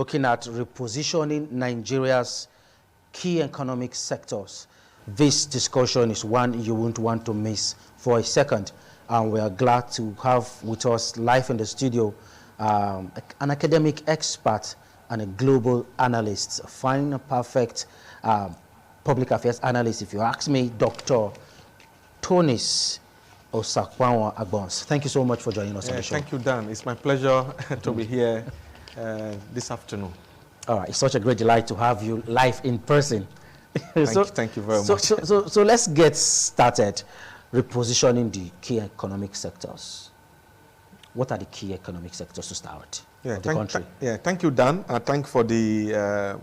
looking at repositioning Nigeria's key economic sectors. This discussion is one you won't want to miss for a second. And we are glad to have with us live in the studio an academic expert and a global analyst, a fine, perfect public affairs analyst, if you ask me, Dr. Tonis Osakwanwa Agbons. Thank you so much for joining us on the show. Thank you, Dan. It's my pleasure to be here this afternoon. All right, it's such a great delight to have you live in person. Thank you very much. So let's get started repositioning the key economic sectors. What are the key economic sectors to start of the country? Thank you, Dan. Thank you for the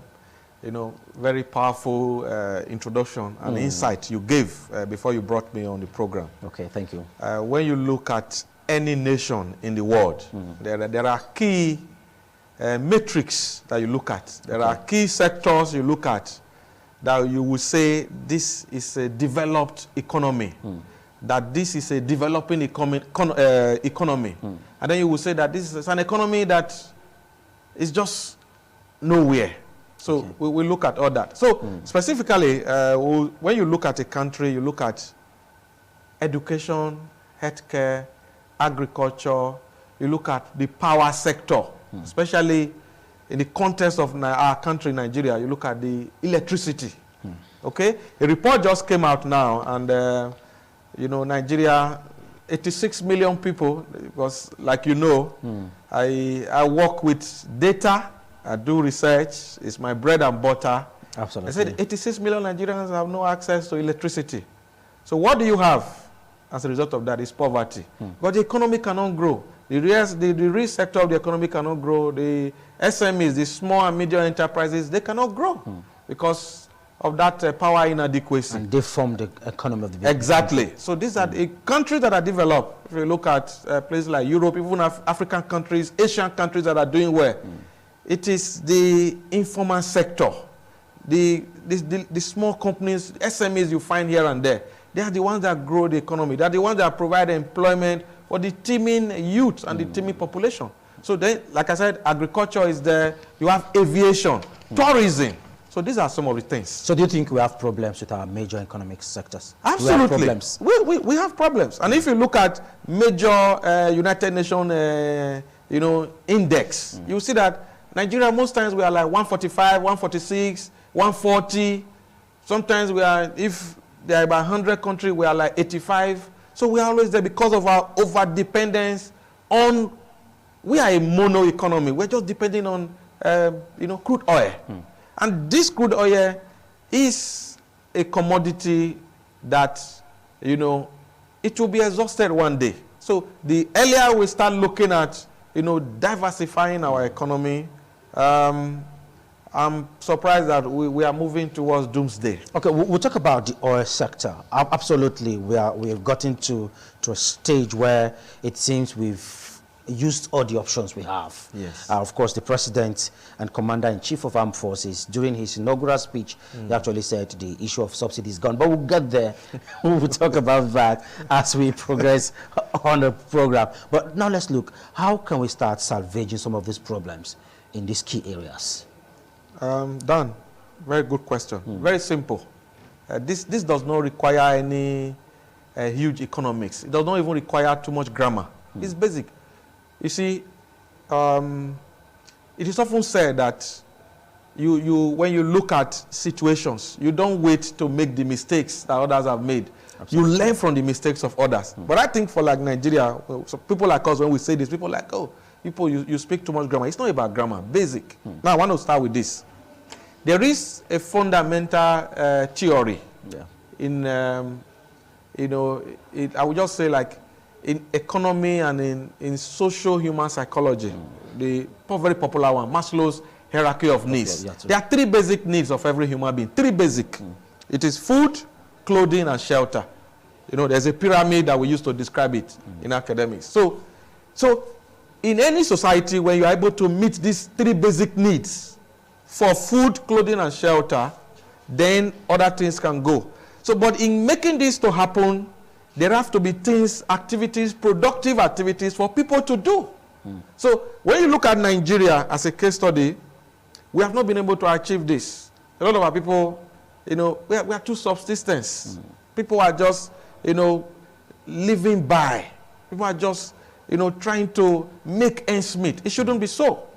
very powerful introduction and insight you gave before you brought me on the program. Okay, thank you. When you look at any nation in the world, there are key metrics that you look at. There are key sectors you look at that you will say this is a developed economy, that this is a developing economy, and then you will say that this is an economy that is just nowhere. So we look at all that. So specifically, when you look at a country, you look at education, healthcare, agriculture, you look at the power sector, especially in the context of our country, Nigeria, you look at the electricity. Okay? A report just came out now, and, Nigeria, 86 million people, because like you know, I work with data, I do research, it's my bread and butter. Absolutely. I said 86 million Nigerians have no access to electricity. So what do you have as a result of that is poverty. But the economy cannot grow. The real sector of the economy cannot grow. The SMEs, the small and medium enterprises, they cannot grow because of that power inadequacy. And they form the economy of the Exactly. Country. So these are the countries that are developed. If you look at places like Europe, even African countries, Asian countries that are doing well, it is the informal sector, the small companies, SMEs you find here and there. They are the ones that grow the economy. They are the ones that provide employment for the teeming youth and the teeming population. So then, like I said, agriculture is there. You have aviation, tourism. So these are some of the things. So do you think we have problems with our major economic sectors? Absolutely. We have problems. We have problems. And if you look at major United Nations, index, you see that Nigeria, most times we are like 145, 146, 140. Sometimes we are, if there are about 100 countries, we are like 85. So we are always there because of our over-dependence on, we are a mono economy. We're just depending on, crude oil. And this crude oil is a commodity that, it will be exhausted one day. So the earlier we start looking at, diversifying our economy, I'm surprised that we are moving towards doomsday. Okay, we'll talk about the oil sector. Absolutely, we have gotten to a stage where it seems we've used all the options we have. Yes. Of course, the President and Commander-in-Chief of Armed Forces, during his inaugural speech, he actually said the issue of subsidy is gone. But we'll get there. We'll talk about that as we progress on the program. But now let's look, how can we start salvaging some of these problems in these key areas? Dan, very good question. Very simple. This does not require any huge economics. It does not even require too much grammar. It's basic. You see, it is often said that when you look at situations, you don't wait to make the mistakes that others have made. Absolutely. You learn from the mistakes of others. But I think for like Nigeria, so people like us, when we say this, people are like, oh, you speak too much grammar. It's not about grammar, basic. Now I want to start with this. There is a fundamental theory in, I would just say like in economy and in social human psychology, the very popular one, Maslow's hierarchy of needs. There are three basic needs of every human being, three basic. It is food, clothing, and shelter. There's a pyramid that we use to describe it in academics. So in any society, when you're able to meet these three basic needs, for food, clothing, and shelter, then other things can go. So, but in making this to happen, there have to be things, activities, productive activities for people to do. So, when you look at Nigeria as a case study, we have not been able to achieve this. A lot of our people, you know, we are too subsistence. People are just, you know, living by. People are just, you know, trying to make ends meet. It shouldn't be so.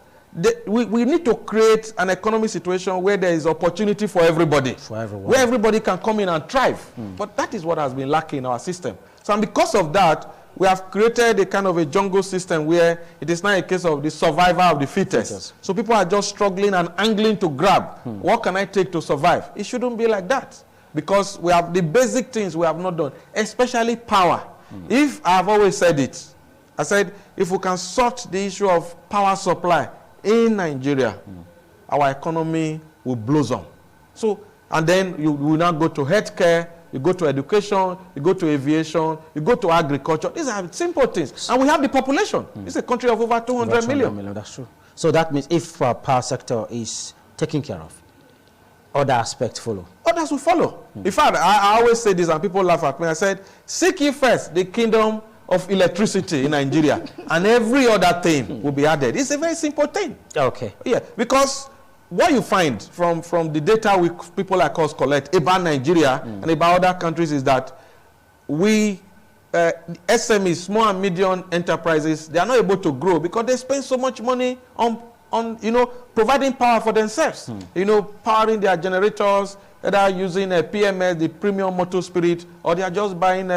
We need to create an economic situation where there is opportunity for everybody. For everyone. Where everybody can come in and thrive. But that is what has been lacking in our system. So and because of that, we have created a kind of a jungle system where it is not a case of the survival of the fittest. So people are just struggling and angling to grab. What can I take to survive? It shouldn't be like that. Because we have the basic things we have not done, especially power. If I have always said it, I said, if we can sort the issue of power supply in Nigeria, our economy will blossom. So, and then you will now go to healthcare, you go to education, you go to aviation, you go to agriculture. These are simple things. And we have the population. It's a country of over 200 million. That's true. So that means if our power sector is taken care of, other aspects follow. Others will follow. In fact, I always say this and people laugh at me. I said, seek ye first the kingdom of electricity in Nigeria and every other thing will be added. It's a very simple thing. Okay. Yeah, because what you find from the data people like us collect about Nigeria and about other countries is that we, SMEs, small and medium enterprises, they are not able to grow because they spend so much money on you know, providing power for themselves. You know, powering their generators, either using a PMS, the premium motor spirit, or they are just buying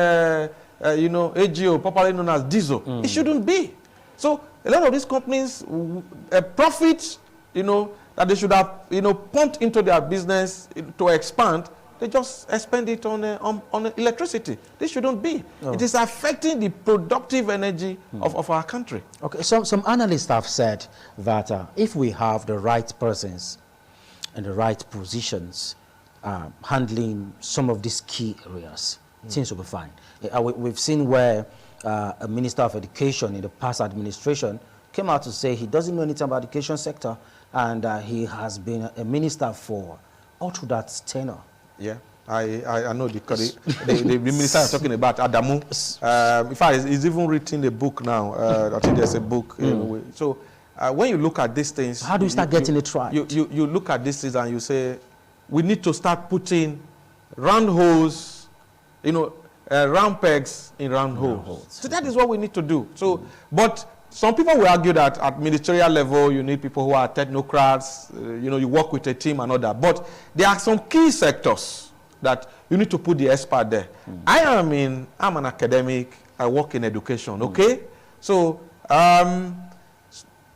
you know, AGO, popularly known as diesel. It shouldn't be. So a lot of these companies, profit, you know, that they should have, you know, pumped into their business to expand, they just spend it on electricity. This shouldn't be. Oh. It is affecting the productive energy of our country. Okay, so some analysts have said that if we have the right persons and the right positions handling some of these key areas, things will be fine. We've seen where a minister of education in the past administration came out to say he doesn't know anything about the education sector, and he has been a minister for all through that tenure. Yeah, I know the minister is talking about Adamu. In fact, he's even written a book now. I think there's a book. So when you look at these things, how do you start getting it right? You look at these things and you say, we need to start putting round holes, you know, round pegs in round holes. So that is what we need to do. So, but some people will argue that at ministerial level, you need people who are technocrats, you know, you work with a team and all that. But there are some key sectors that you need to put the expert there. I'm an academic, I work in education, okay? So,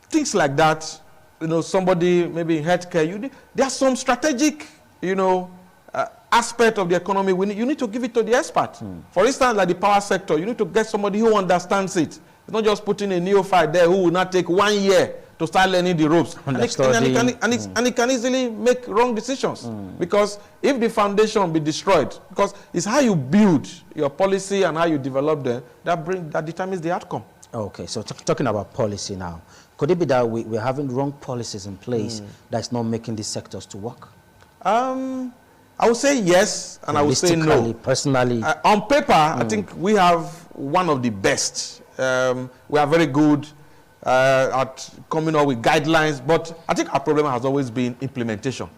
things like that, you know, somebody maybe in healthcare, there are some strategic, you know, aspect of the economy, you need to give it to the expert. For instance, like the power sector, you need to get somebody who understands it. It's not just putting a neophyte there who will not take 1 year to start learning the ropes. And it can easily make wrong decisions. Because if the foundation be destroyed, because it's how you build your policy and how you develop them that determines the outcome. Okay, so talking about policy now, could it be that we're having wrong policies in place that's not making these sectors to work? I would say yes, and I would say no. Personally, on paper, I think we have one of the best. We are very good at coming up with guidelines, but I think our problem has always been implementation.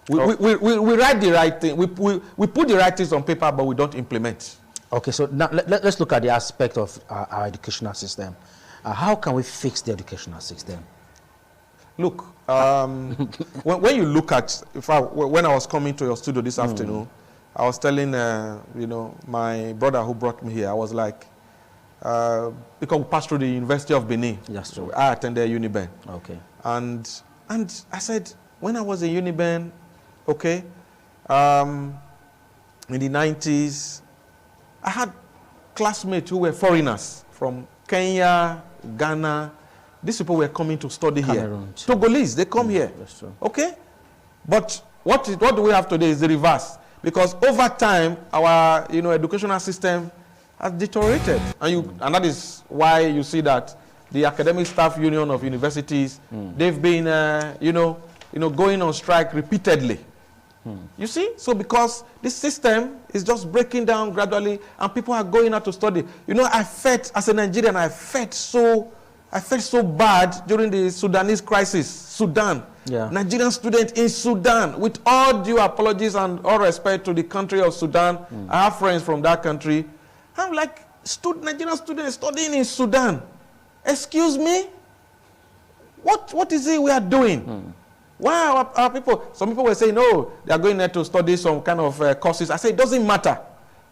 We write the right thing, we put the right things on paper, but we don't implement. Okay, so now let's look at the aspect of our educational system. How can we fix the educational system? Look, when you look at, when I was coming to your studio this afternoon, I was telling you know, my brother who brought me here, I was like, because we passed through the University of Benin. That's true. I attended Uniben. Okay. And I said, when I was in Uniben, okay, in the 90s, I had classmates who were foreigners from Kenya, Ghana. These people were coming to study Cameroon, here. Togolese, they come here. That's true. Okay? But what do we have today is the reverse. Because over time, our educational system has deteriorated. And that is why you see that the Academic Staff Union of Universities, they've been going on strike repeatedly. You see? So because this system is just breaking down gradually and people are going out to study. You know, I felt, as a Nigerian, I felt so bad during the Sudanese crisis, Sudan. Yeah. Nigerian students in Sudan, with all due apologies and all respect to the country of Sudan, I have friends from that country. I'm like, Nigerian students studying in Sudan. Excuse me? What is it we are doing? Why are people, some people were saying, no, they are going there to study some kind of courses. I say, it doesn't matter.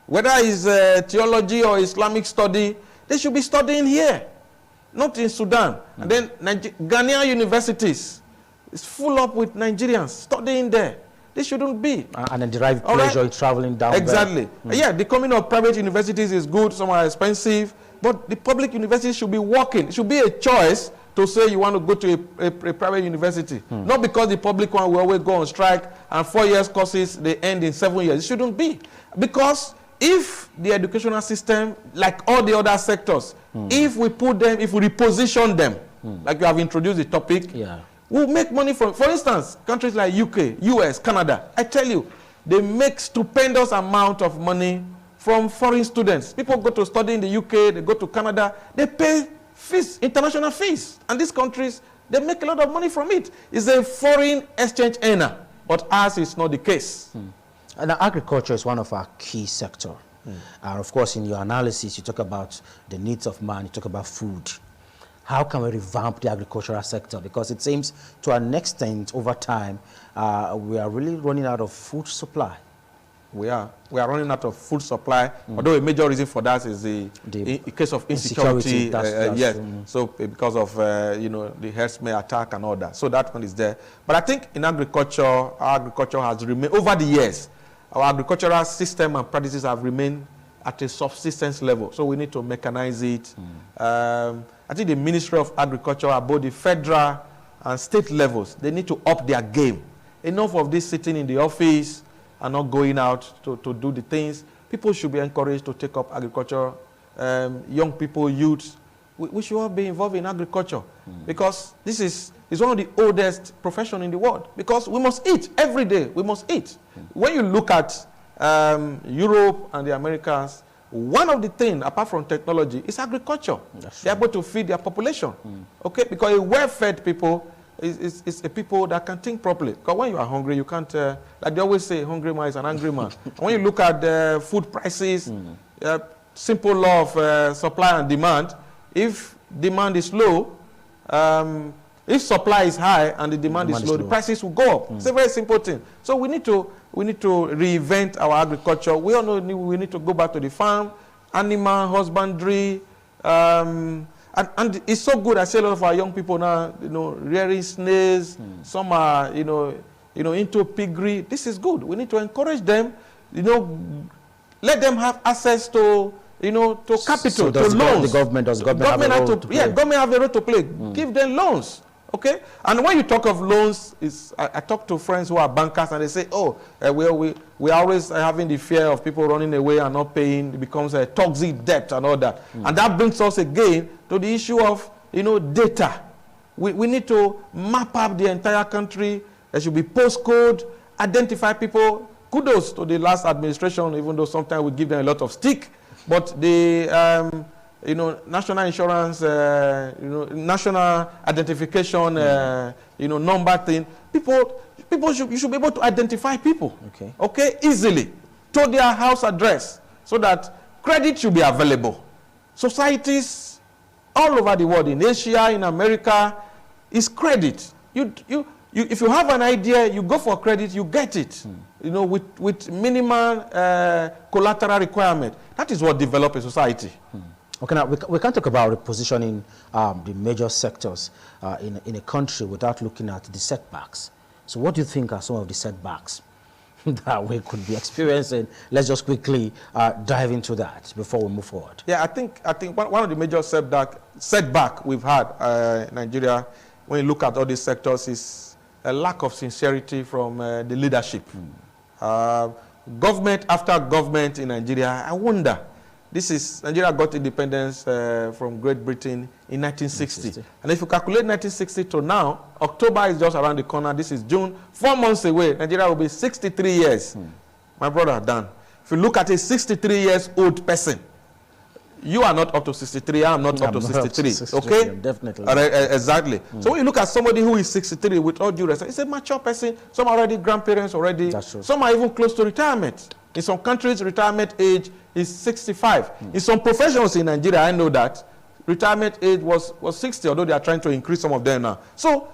Whether it's theology or Islamic study, they should be studying here, not in Sudan. And then Ghanaian universities is full up with Nigerians studying there. They shouldn't be. And then derive pleasure in traveling down Exactly. there. Yeah, the coming of private universities is good, some are expensive, but the public universities should be working. It should be a choice to say you want to go to a private university. Not because the public one will always go on strike and 4 years courses, they end in 7 years. It shouldn't be. Because if the educational system, like all the other sectors, if we reposition them, like you have introduced the topic, we'll make money from, for instance, countries like UK, US, Canada. I tell you, they make stupendous amount of money from foreign students. People go to study in the UK, they go to Canada, they pay fees, international fees. And these countries, they make a lot of money from it. It's a foreign exchange earner, but ours is not the case. And agriculture is one of our key sectors. And of course, in your analysis, you talk about the needs of man, you talk about food. How can we revamp the agricultural sector? Because it seems to an extent over time, we are really running out of food supply. We are running out of food supply, although a major reason for that is the case of insecurity. Yes, so because of the herdsmen attack and all that. So that one is there. But I think in agriculture, our agriculture has remained over the years. Our agricultural system and practices have remained at a subsistence level. So we need to mechanize it. I think the Ministry of Agriculture, at both the federal and state levels, they need to up their game. Enough of this sitting in the office and not going out to do the things. People should be encouraged to take up agriculture. Young people, youths, we should all be involved in agriculture because this is one of the oldest professions in the world, because we must eat every day. We must eat. When you look at Europe and the Americas, one of the things, apart from technology, is agriculture. They're able to feed their population. Okay, because a well-fed people is a people that can think properly. Because when you are hungry, you can't, like they always say, hungry man is an angry man. And when you look at the food prices, simple law of supply and demand, if demand is low, if supply is high and the demand is low, the prices will go up. It's a very simple thing. So we need to reinvent our agriculture. We all know we need to go back to the farm, animal husbandry, and it's so good. I see a lot of our young people now, rearing snails. Some are, into piggery. This is good. We need to encourage them. Let them have access to, to capital, to loans. Government have a role to play? Yeah, government have a role to play. Give them loans. Okay, and when you talk of loans, I talk to friends who are bankers, and they say, "Oh, we are always having the fear of people running away and not paying. It becomes a toxic debt and all that." And that brings us again to the issue of data. We need to map up the entire country. There should be postcode, identify people. Kudos to the last administration, even though sometimes we give them a lot of stick, but the national insurance, national identification, number thing. You should be able to identify people, okay, easily, to their house address, so that credit should be available. Societies all over the world, in Asia, in America, is credit. If you have an idea, you go for credit, you get it, with minimal collateral requirement. That is what develops a society. Okay, now we can't talk about repositioning the major sectors in a country without looking at the setbacks. So what do you think are some of the setbacks that we could be experiencing? Let's just quickly dive into that before we move forward. Yeah, I think one of the major setback we've had in Nigeria, when you look at all these sectors, is a lack of sincerity from the leadership. Government after government in Nigeria, I wonder. Nigeria got independence from Great Britain in 1960. And if you calculate 1960 to now, October is just around the corner. This is June. 4 months away, Nigeria will be 63 years. My brother, Dan, if you look at a 63 years old person, you are not up to 63, I'm not up to 63. Okay? Definitely. Exactly. So when you look at somebody who is 63, with all due respect, it's a mature person. Some are already grandparents already. That's true. Some are even close to retirement. In some countries, retirement age is 65. In some professions in Nigeria, I know that retirement age was 60, although they are trying to increase some of them now. So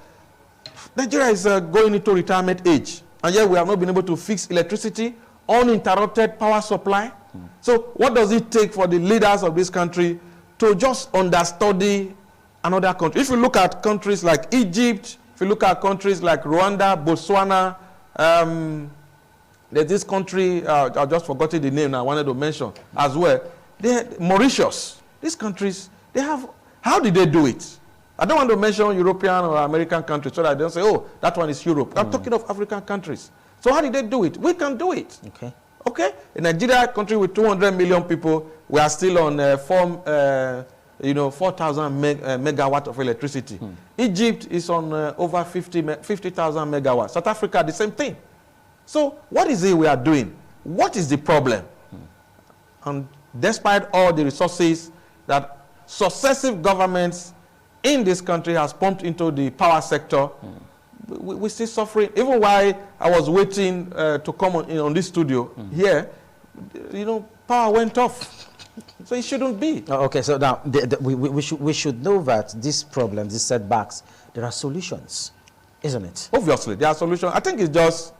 Nigeria is going into retirement age, and yet we have not been able to fix electricity, uninterrupted power supply. So what does it take for the leaders of this country to just understudy another country? If you look at countries like Egypt, if you look at countries like Rwanda, Botswana, there's this country, I just forgotten the name now, I wanted to mention as well. Mauritius. These countries, they have, how did they do it? I don't want to mention European or American countries so that they don't say, oh, that one is Europe. I'm talking of African countries. So how did they do it? We can do it. Okay. Okay? In Nigeria, a country with 200 million people, we are still on 4,000 megawatt of electricity. Egypt is on over 50,000 megawatts. South Africa, the same thing. So what is it we are doing? What is the problem? And despite all the resources that successive governments in this country has pumped into the power sector, we're still suffering. Even while I was waiting to come on this studio here, power went off. So it shouldn't be. Okay, so now we should know that these problems, these setbacks, there are solutions, isn't it? Obviously, there are solutions. I think it's just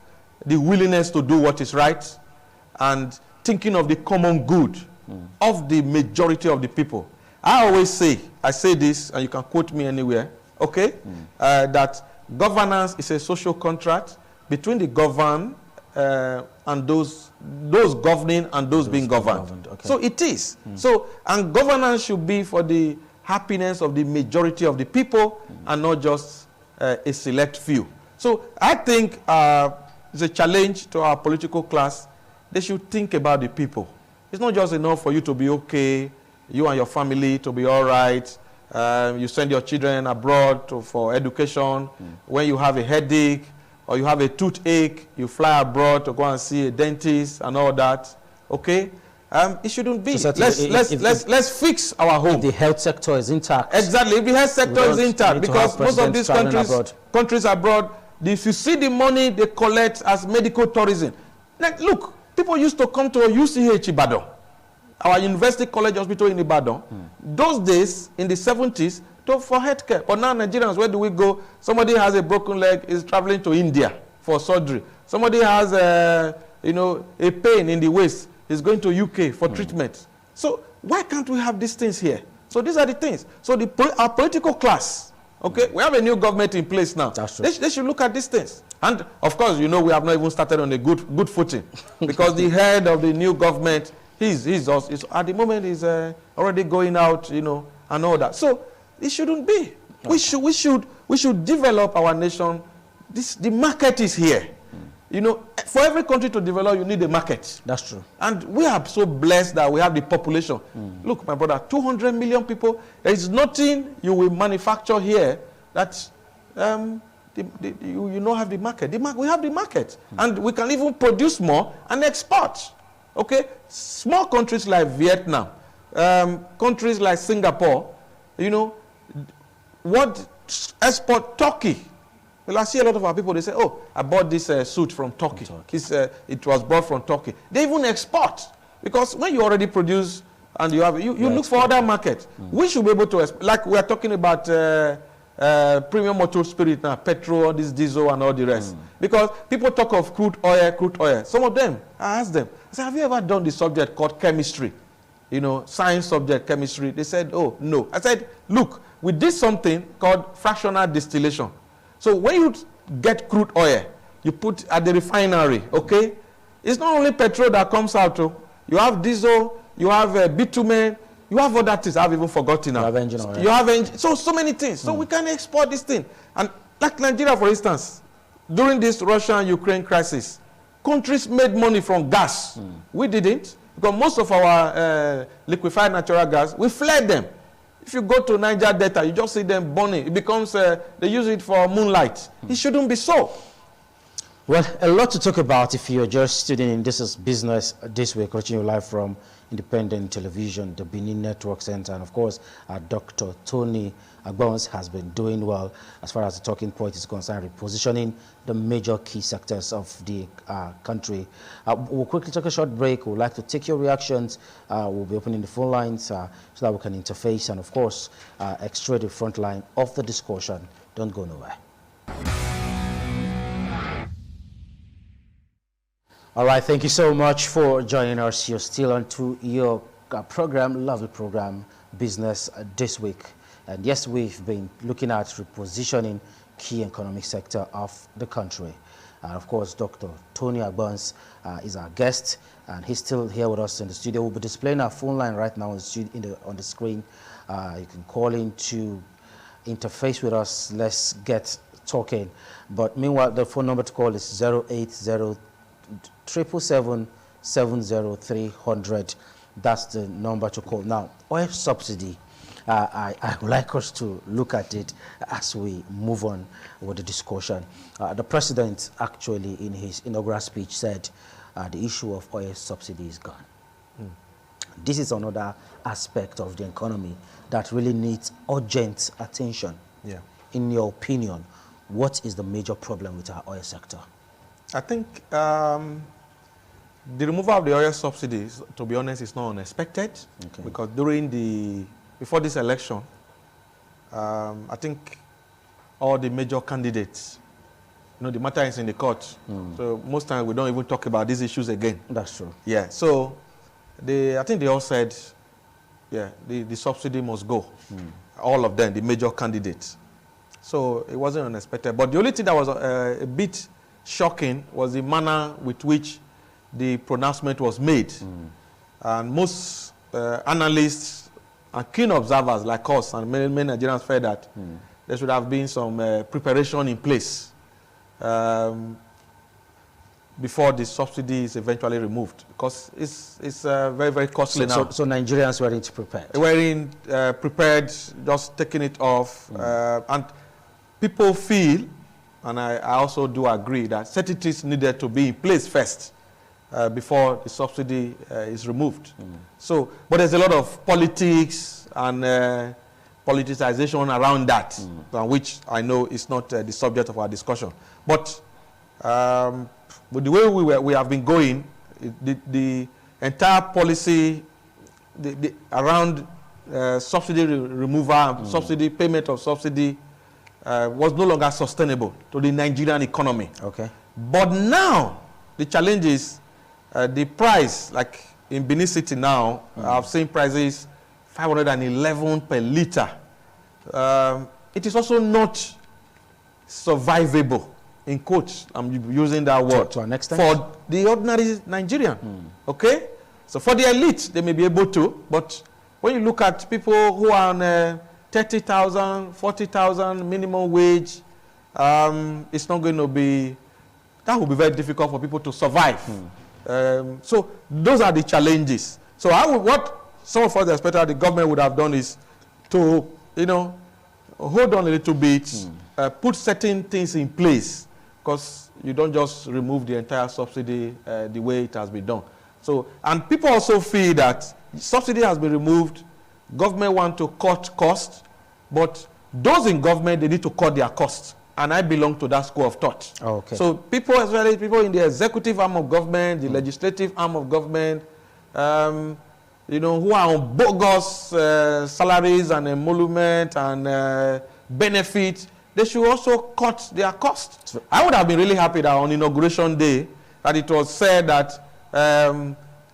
the willingness to do what is right and thinking of the common good of the majority of the people. I always say, I say this, and you can quote me anywhere, okay, that governance is a social contract between the governed and those governing and those being governed. Okay. So it is. So, and governance should be for the happiness of the majority of the people and not just a select few. So I think it's a challenge to our political class. They should think about the people. It's not just enough for you to be okay, you and your family to be all right. You send your children abroad for education. When you have a headache or you have a toothache, you fly abroad to go and see a dentist and all that. Okay? It shouldn't be. So let's fix our home. If the health sector is intact. Exactly. If the health sector is intact, because most of these countries abroad, if you see the money they collect as medical tourism. Like, look, people used to come to UCH Ibadan, our University College Hospital in Ibadan. Those days, in the 70s, for healthcare. But now Nigerians, where do we go? Somebody has a broken leg, is traveling to India for surgery. Somebody has a pain in the waist, is going to UK for treatment. So why can't we have these things here? So these are the things. So our political class, okay, we have a new government in place now. They should look at these things. And of course, we have not even started on a good footing because the head of the new government, he's at the moment is already going out, and all that. So it shouldn't be. We should develop our nation. The market is here. For every country to develop, you need a market. That's true. And we are so blessed that we have the population. Look, my brother, 200 million people. There is nothing you will manufacture here that you don't have the market. We have the market. And we can even produce more and export. Okay? Small countries like Vietnam, countries like Singapore, what export Turkey. Well, I see a lot of our people, they say, oh, I bought this suit from Turkey. It was brought from Turkey. They even export. Because when you already produce and you have, you look for other markets. We should be able to, like we are talking about premium motor spirit now, petrol, this diesel and all the rest. Because people talk of crude oil. Some of them, I asked them, I said, have you ever done the subject called chemistry? Science subject, chemistry. They said, oh, no. I said, look, we did something called fractional distillation. So when you get crude oil, you put at the refinery, okay? It's not only petrol that comes out. You have diesel, you have bitumen, you have other things. I've even forgotten now. You have engine oil. You have engine. So many things. So we can export this thing. And like Nigeria, for instance, during this Russia-Ukraine crisis, countries made money from gas. We didn't. Because most of our liquefied natural gas, we fled them. If you go to Niger Delta, you just see them burning. It becomes, they use it for moonlight. It shouldn't be so. Well, a lot to talk about if you're just tuning in. This is Business This Week, reaching you live from Independent Television, the Benin Network Center. And of course, Dr. Tony Agbons has been doing well as far as the talking point is concerned, repositioning the major key sectors of the country. We'll quickly take a short break. We'd like to take your reactions. We'll be opening the phone lines so that we can interface and, of course, extract the front line of the discussion. Don't go nowhere. All right, thank you so much for joining us. You're still on to your program, lovely program, Business This Week. And yes, we've been looking at repositioning key economic sector of the country. And of course, Dr. Tony Agbons is our guest, and he's still here with us in the studio. We'll be displaying our phone line right now on the screen. You can call in to interface with us. Let's get talking. But meanwhile, the phone number to call is 080-777-70300. That's the number to call. Now, oil subsidy, I would like us to look at it as we move on with the discussion. The president actually in his inaugural speech said the issue of oil subsidy is gone. This is another aspect of the economy that really needs urgent attention. Yeah. In your opinion, what is the major problem with our oil sector? I think the removal of the oil subsidies, to be honest, is not unexpected. Okay. Because before this election, I think all the major candidates, the matter is in the court. So most times we don't even talk about these issues again. That's true. Yeah. So I think they all said, yeah, the subsidy must go. All of them, the major candidates. So it wasn't unexpected. But the only thing that was a bit shocking was the manner with which the pronouncement was made. And most analysts and keen observers like us and many Nigerians felt that there should have been some preparation in place before the subsidy is eventually removed, because it's very, very costly now. So Nigerians weren't prepared? Weren't prepared, just taking it off. And people feel, and I also do agree, that certainties needed to be in place first before the subsidy is removed. So, but there's a lot of politics and politicization around that, which I know is not the subject of our discussion. But with the way we have been going, the entire policy around subsidy removal, subsidy payment of subsidy, was no longer sustainable to the Nigerian economy. Okay. But now, the challenge is the price, like in Benin City now, I've seen prices 511 per liter. It is also not survivable, in quotes, I'm using that word, to an extent, for the ordinary Nigerian. Okay? So for the elite, they may be able to, but when you look at people who are on 30,000, 40,000 minimum wage, it's not going to be, that will be very difficult for people to survive. So those are the challenges. So what some of us expected the government would have done is to, hold on a little bit, put certain things in place, because you don't just remove the entire subsidy the way it has been done. So, and people also feel that subsidy has been removed, government want to cut costs, but those in government, they need to cut their costs. And I belong to that school of thought. Oh, okay. So people, especially people in the executive arm of government, the legislative arm of government, who are on bogus salaries and emolument and benefits, they should also cut their costs. I would have been really happy that on inauguration day, that it was said that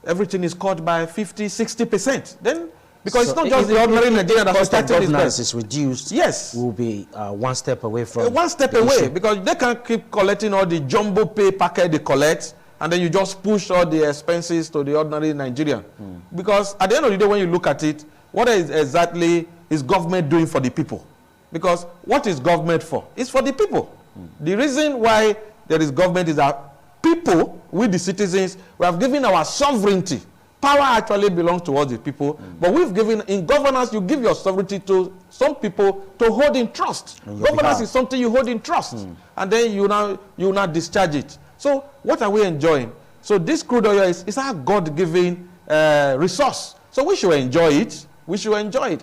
everything is cut by 50, 60%. Then, because it's not just the ordinary Nigerian that is starting this governance is reduced. Yes, we'll be one step away from one step away, because they can't keep collecting all the jumbo pay packet they collect, and then you just push all the expenses to the ordinary Nigerian. Because at the end of the day, when you look at it, what exactly is government doing for the people? Because what is government for? It's for the people. The reason why there is government is that people, we the citizens, we have given our sovereignty. Power actually belongs towards the people, but we've given, in governance, you give your sovereignty to some people to hold in trust. Governance is something you hold in trust, and then you now discharge it. So what are we enjoying? So this crude oil is our God-given resource. So we should enjoy it. We should enjoy it.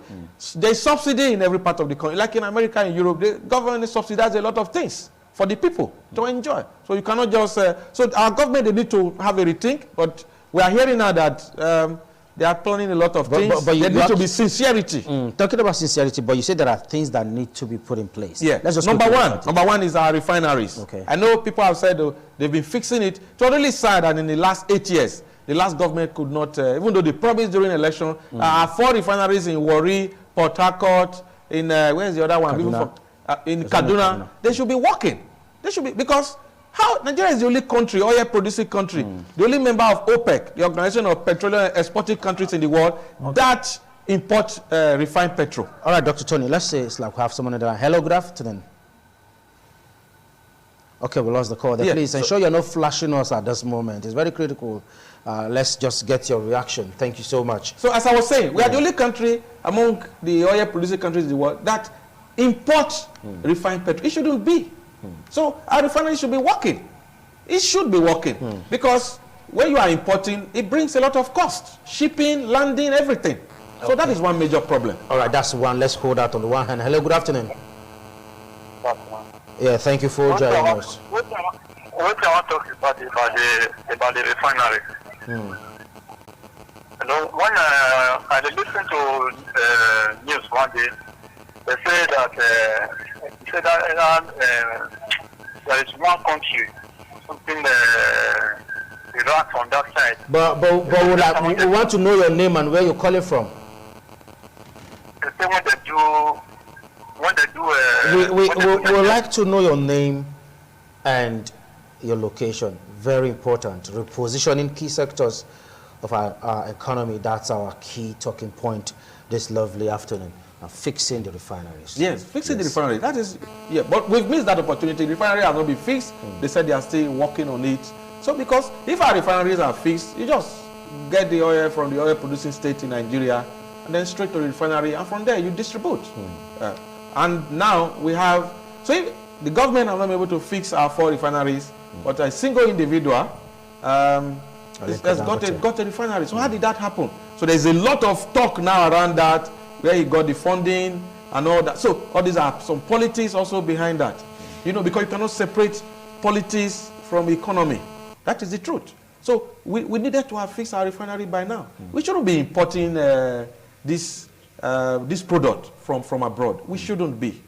There's subsidy in every part of the country. Like in America and Europe, the government subsidizes a lot of things for the people to enjoy. So you cannot just... so our government, they need to have a rethink, but we are hearing now that they are planning a lot of things. But there needs to be sincerity. Talking about sincerity, but you said there are things that need to be put in place. Yeah. Let's just number one is our refineries. Okay. I know people have said they've been fixing it. It's really sad that in the last 8 years, the last government could not, even though they promised during election, 4 refineries in Warri, Port Harcourt, in, where's the other one? Kaduna. In Kaduna. They should be working. They should be, because Nigeria is the only country, oil producing country, the only member of OPEC, the Organization of Petroleum Exporting Countries in the world, that import refined petrol. All right, Dr. Tony, let's say it's like we have someone on the line. Hello, good afternoon. Okay, we lost the call there. Yeah, please ensure you're not flashing us at this moment. It's very critical. Let's just get your reaction. Thank you so much. So as I was saying, we are the only country among the oil producing countries in the world that import refined petrol. It shouldn't be. So our refinery should be working. It should be working because when you are importing, it brings a lot of cost. Shipping, landing, everything. Okay. So that is one major problem. All right, that's one. Let's hold that on the one hand. Hello, good afternoon. Yeah, thank you for joining us. What I want to talk about the refinery. You know, when I listened to news one day, they say that there is one country, something Iraq on that side. But we want to know your name and where you're calling from. They say we would like to know your name and your location. Very important. Repositioning key sectors of our economy. That's our key talking point this lovely afternoon. Fixing the refineries. Yes, fixing the refinery. That is, yeah, but we've missed that opportunity. The refinery has not been fixed. They said they are still working on it. So because if our refineries are fixed, you just get the oil from the oil producing state in Nigeria and then straight to the refinery, and from there you distribute. And now we have, so if the government has not been able to fix our 4 refineries, but a single individual has got a refinery. So how did that happen? So there's a lot of talk now around that, where he got the funding and all that. So all these are some politics also behind that. You know, because you cannot separate politics from economy. That is the truth. So we needed to have fixed our refinery by now. We shouldn't be importing this product from abroad. We shouldn't be.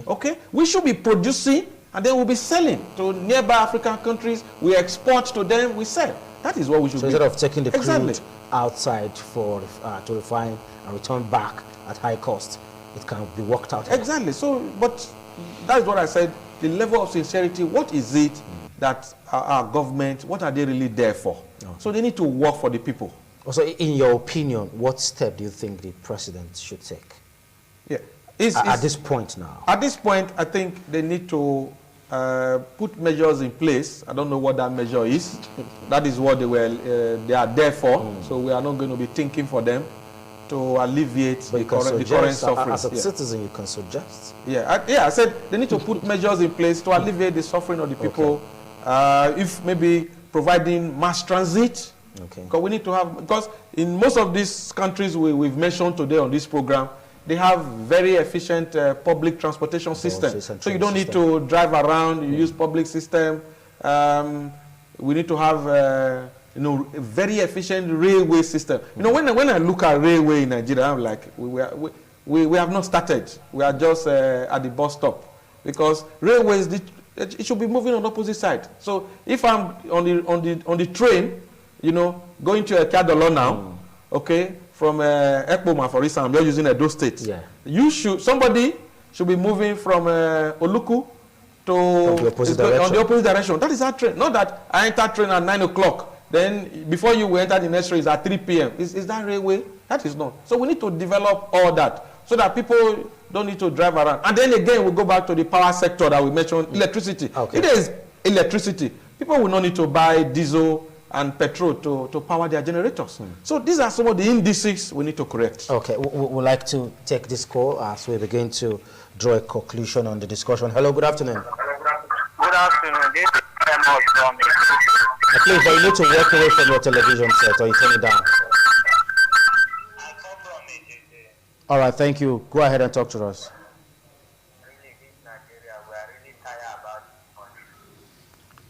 Okay? We should be producing and then we'll be selling to nearby African countries. We export to them, we sell. That is what we should do. Instead of taking the crude outside for to refine and return back at high cost, it can be worked out. Exactly. So, but that is what I said. The level of sincerity, what is it that our government, what are they really there for? So they need to work for the people. Also, in your opinion, what step do you think the president should take? Yeah. At this point now? At this point, I think they need to put measures in place. I don't know what that measure is. That is what they are there for. So we are not going to be thinking for them to alleviate the current suffering. As a citizen, you can suggest. I said they need to put measures in place to alleviate the suffering of the people. If maybe providing mass transit. Because we need to have, because in most of these countries we've mentioned today on this program, they have very efficient public transportation system. So you don't need to drive around, you use public system. We need to have a very efficient railway system. You know, when I look at railway in Nigeria, I'm like, we have not started. We are just at the bus stop. Because railways, it should be moving on the opposite side. So if I'm on the train, you know, going to Ekadolo now, okay, from Ekpoma, for instance, I'm just using Edo State. Somebody should be moving from Oluku to the opposite direction. That is our train. Not that I enter train at 9 o'clock. Then before you enter the next train is at 3 p.m. Is that railway? That is not. So we need to develop all that so that people don't need to drive around. And then again, we go back to the power sector that we mentioned, electricity. If there is electricity, people will not need to buy diesel and petrol to power their generators. So these are some of the indices we need to correct. Okay, we'd like to take this call as we begin to draw a conclusion on the discussion. Hello, good afternoon. Good afternoon. famous from me. Please, but you need to walk away from your television set or you turn it down. I come from it. All right, thank you. Go ahead and talk to us. Really, this Nigeria, we are really tired about this money.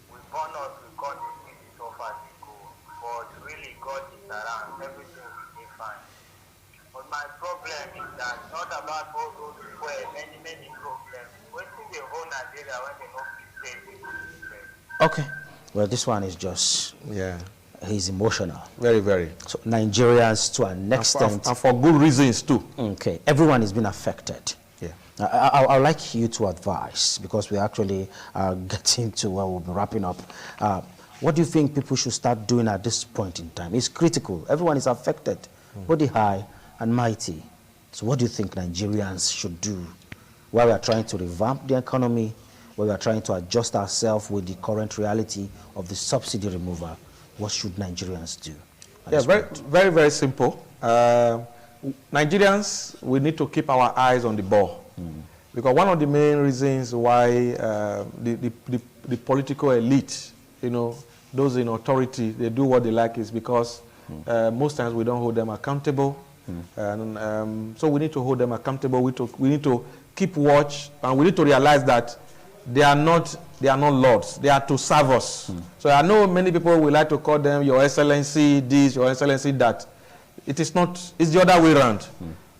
We born us, we got the city so far to go. But really, God is around, everything will be fine. But my problem is that not about all those people, many problems. Waiting the whole Nigeria when they don't stay. Okay. Well, this one is just, he's emotional. Very, very. So Nigerians, to an extent. And for good reasons, too. Okay. Everyone is being affected. Yeah. I'd like you to advise, because we're actually getting to where we'll be wrapping up. What do you think people should start doing at this point in time? It's critical. Everyone is affected, both the high and mighty. So what do you think Nigerians should do while we are trying to revamp the economy, where we are trying to adjust ourselves with the current reality of the subsidy removal? What should Nigerians do? Yeah, very, very simple. Nigerians, we need to keep our eyes on the ball. Because one of the main reasons why the political elite, you know, those in authority, they do what they like is because most times we don't hold them accountable. And so we need to hold them accountable. We need to keep watch, and we need to realize that they are not lords. They are to serve us. So I know many people will like to call them Your Excellency this, Your Excellency that. It is not. It's the other way around.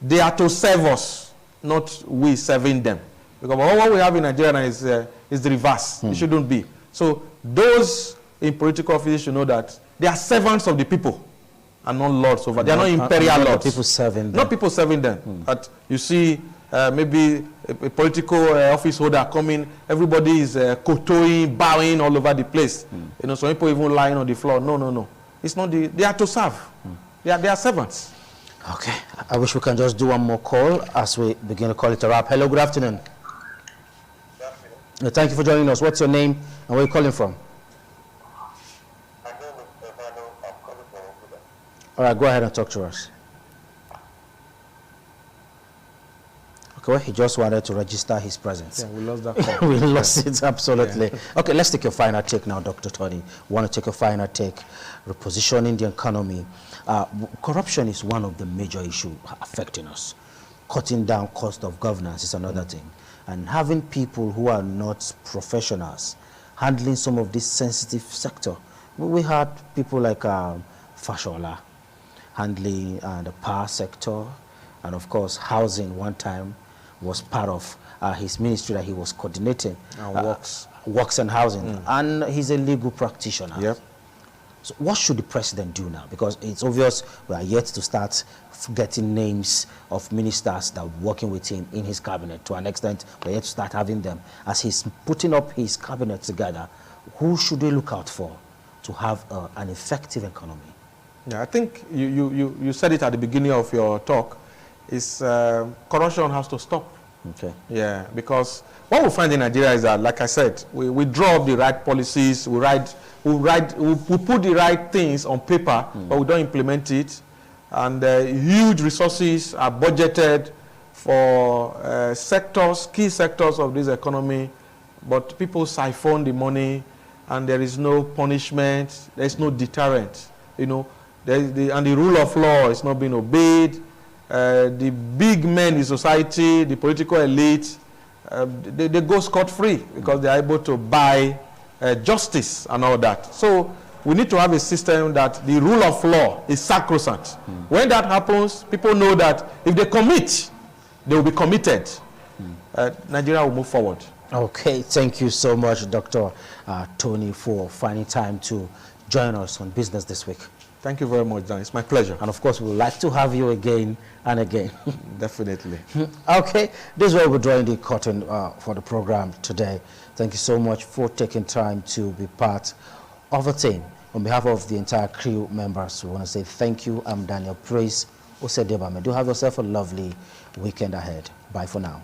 They are to serve us, not we serving them. Because what we have in Nigeria is the reverse. It shouldn't be. So those in political office should know that they are servants of the people and not lords over. They are not imperial lords. People serving them. Not people serving them. But you see, maybe a political office holder coming, everybody is kowtowing, bowing all over the place. You know, some people even lying on the floor. No. It's not they are to serve. They are servants. Okay. I wish we can just do one more call as we begin to call it a wrap. Hello, good afternoon. Thank you for joining us. What's your name and where are you calling from? My name is Stefano. I'm calling from Obuda. All right, go ahead and talk to us. Okay, well, he just wanted to register his presence. Yeah, we lost that call. We lost it, absolutely. Yeah. Okay, let's take your final take now, Dr. Tony. We want to take a final take, repositioning the economy. Corruption is one of the major issues affecting us. Cutting down cost of governance is another thing. And having people who are not professionals handling some of this sensitive sector. We had people like Fashola handling the power sector, and of course housing one time was part of his ministry that he was coordinating. Works and housing. And he's a legal practitioner. Yep. So what should the president do now? Because it's obvious we are yet to start getting names of ministers that are working with him in his cabinet. To an extent, we're yet to start having them. As he's putting up his cabinet together, who should we look out for to have an effective economy? Yeah, I think you said it at the beginning of your talk. Is corruption has to stop. Okay. Yeah, because what we find in Nigeria is that, like I said, we draw up the right policies, we put the right things on paper, but we don't implement it. And huge resources are budgeted for key sectors of this economy, but people siphon the money, and there is no punishment, there is no deterrent. You know, and the rule of law is not being obeyed. The big men in society, the political elite, they go scot-free because they are able to buy justice and all that. So we need to have a system that the rule of law is sacrosanct. When that happens, people know that if they commit, they will be committed. Nigeria will move forward. Okay, thank you so much, Dr. Tony, for finding time to join us on Business This Week. Thank you very much, Dan. It's my pleasure. And of course, we would like to have you again and again. Definitely. Okay, this is where we're drawing the curtain for the program today. Thank you so much for taking time to be part of the team. On behalf of the entire crew members, we want to say thank you. I'm Daniel Praise Osedebame. Do have yourself a lovely weekend ahead. Bye for now.